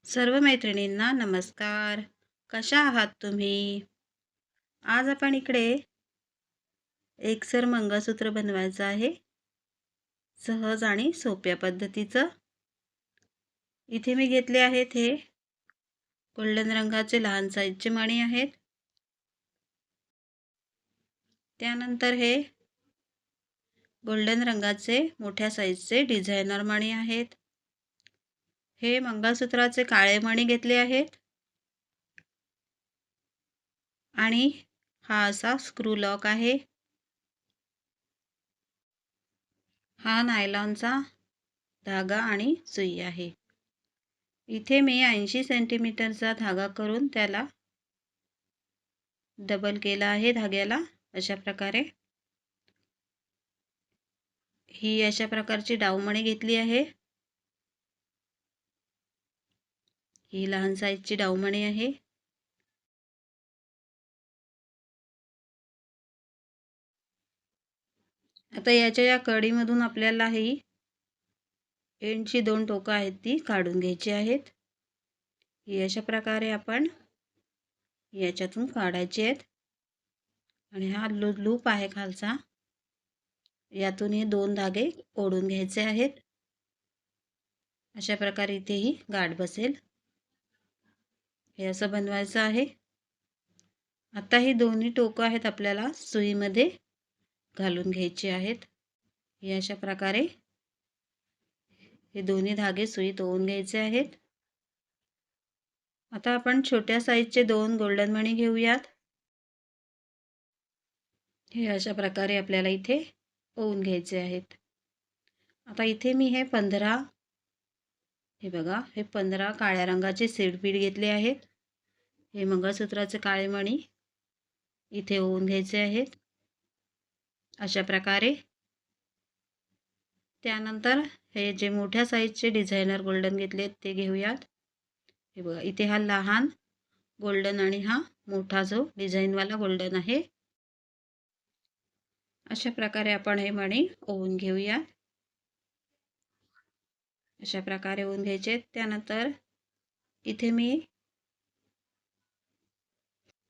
सर्व मैत्रिणींना नमस्कार. कशा आहात तुम्ही? आज आपण इकडे एकसर मंगळसूत्र बनवायचं आहे. सहज आणि सोप्या पद्धतीचं. इथे मी घेतले आहेत हे गोल्डन रंगाचे लहान साईजचे मणी आहेत. त्यानंतर हे गोल्डन रंगाचे मोठ्या साईजचे डिझायनर मणी आहेत. हे मंगळसूत्राचे काळे मणी घेतले आहेत. आणि हा असा स्क्रू लॉक आहे. हा नायलॉनचा धागा आणि सुई आहे. इथे मी 80 सेंटीमीटरचा धागा करून त्याला डबल केला आहे धाग्याला. अशा प्रकारे ही अशा प्रकारची डावमणी घेतली आहे. ही लहान साईजची डावमणी आहे. आता याच्या या कडीमधून आपल्याला ही एंडची 2 टोकं आहेत ती काढून घ्यायची आहेत. ही अशा प्रकारे आपण याच्यातून काढायची आहेत. आणि हा लूप आहे खालचा, यातून हे 2 धागे ओढून घ्यायचे आहेत. अशा प्रकारे इथेही गाठ बसेल. हे असं बनवायचं आहे. आता ही दोन्ही टोकं आहेत आपल्याला सुईमध्ये घालून घ्यायची आहेत. हे अशा प्रकारे हे दोन्ही धागे सुईत ओवून घ्यायचे आहेत. आता आपण छोट्या साईजचे 2 गोल्डन मणी घेऊयात. हे अशा प्रकारे आपल्याला इथे ओवून घ्यायचे आहेत. आता इथे मी हे 15 हे बघा, हे 15 काळ्या रंगाचे सीड बीड घेतले आहेत. हे मंगळसूत्राचे काळे मणी इथे ओवून घ्यायचे आहेत अशा प्रकारे. त्यानंतर हे जे मोठ्या साईजचे डिझायनर गोल्डन घेतले ते घेऊयात. हे बघा, इथे हा लहान गोल्डन आणि हा मोठा जो डिझाईनवाला गोल्डन आहे. अशा प्रकारे आपण हे मणी ओवून घेऊया. अशा प्रकारे ओवून घ्यायचे. त्यानंतर इथे मी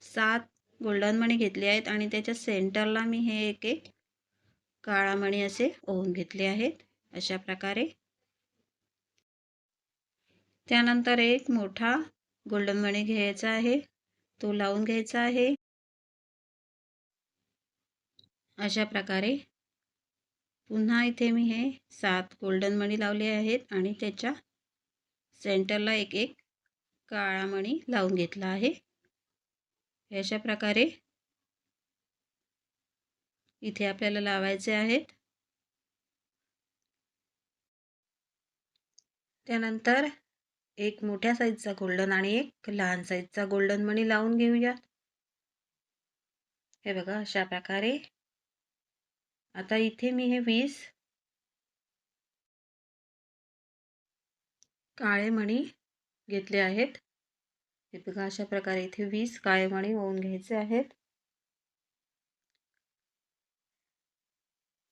7 गोल्डन मणी घेतले आहेत आणि त्याच्या सेंटरला मी हे एक काळा मणी असे ओवून घेतले आहेत अशा प्रकारे. त्यानंतर एक मोठा गोल्डन मणी घ्यायचा आहे, तो लावून घ्यायचा आहे अशा प्रकारे. पुन्हा इथे मी हे 7 गोल्डन मणी लावले आहेत आणि त्याच्या सेंटरला एक काळा मणी लावून घेतला आहे. अशा प्रकारे इथे आपल्याला लावायचे आहेत. त्यानंतर एक मोठ्या साईजचा गोल्डन आणि एक लहान साईजचा गोल्डन मणी लावून घेऊया. हे बघा अशा प्रकारे. आता इथे मी हे 20 काळे मणी घेतले आहेत. हे बघा अशा प्रकारे इथे 20 काळे मणी ओवून घ्यायचे आहेत.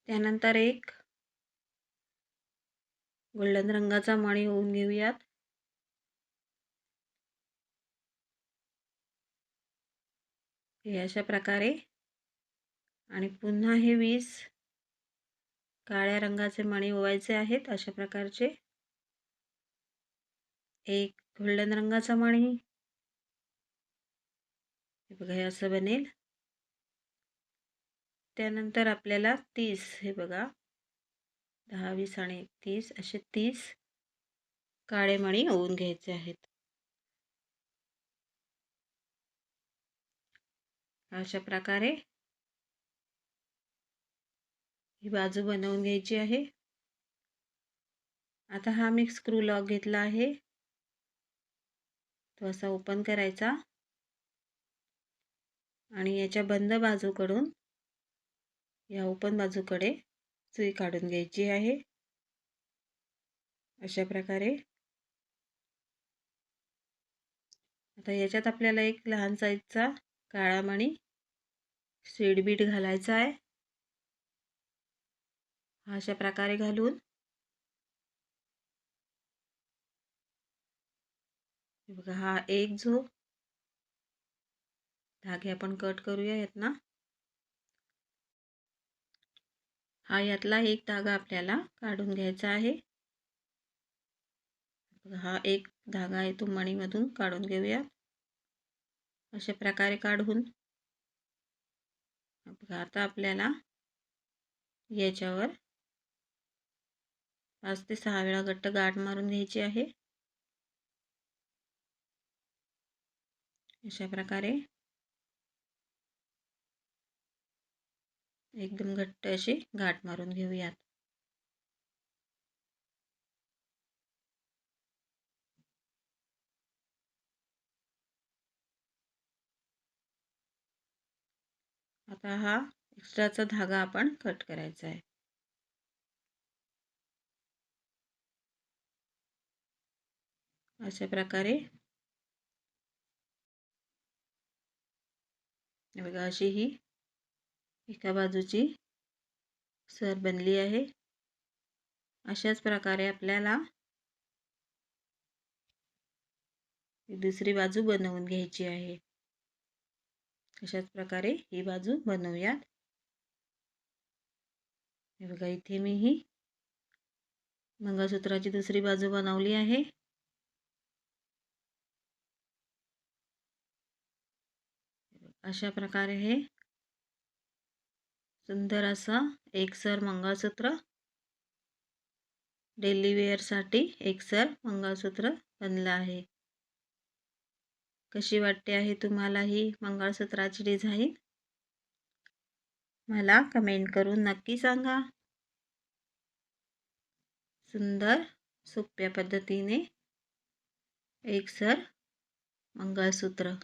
त्यानंतर एक गोल्डन रंगाचा मणी ओवून घेऊयात. हे अशा प्रकारे. आणि पुन्हा हे 20 काळ्या रंगाचे मणी ओवायचे आहेत अशा प्रकारचे. एक गोल्डन रंगाचा मणी. हे बघा हे असं बनेल. त्यानंतर आपल्याला 30 हे बघा 10 20 आणि 30 असे 30 काळे मणी ओवून घ्यायचे आहेत अशा प्रकारे. ही बाजू बनवून घ्यायची आहे. आता हा मी स्क्रू लॉक घेतला आहे, तो असा ओपन करायचा आणि याच्या बंद बाजूकडून या ओपन बाजूकडे सुई काढून घ्यायची आहे अशा प्रकारे. आता याच्यात आपल्याला एक लहान साईजचा काळा मणी सीड बीड घालायचा आहे. अशा प्रकारे घालून बघा हा एक जो धागे आपण कट करूया यात ना, हा यातला एक धागा आपल्याला काढून घ्यायचा आहे. हा एक धागा आहे तो मणीमधून काढून घेऊया. अशा प्रकारे काढून बघा आता आपल्याला याच्यावर 5 ते 6 वेळा घट्ट गाठ मारून घ्यायची आहे. अशा प्रकारे एकदम घट्ट अशी गाठ मारून घेऊयात. आता हा एक्स्ट्राचा धागा आपण कट करायचा आहे. अशा प्रकारे बघा अशी ही एका बाजूची सर बनली आहे. अशाच प्रकारे आपल्याला दुसरी बाजू बनवून घ्यायची आहे. अशाच प्रकारे ही बाजू बनवूयात. हे बघा इथे मी ही मंगळसूत्राची दुसरी बाजू बनवली आहे. अशा प्रकारे हे सुंदर असं एकसर मंगळसूत्र डेली वेअरसाठी एकसर मंगळसूत्र बनलं आहे. कशी वाटते आहे तुम्हाला ही मंगळसूत्राची डिझाईन? मला कमेंट करून नक्की सांगा. सुंदर सोप्या पद्धतीने एकसर मंगळसूत्र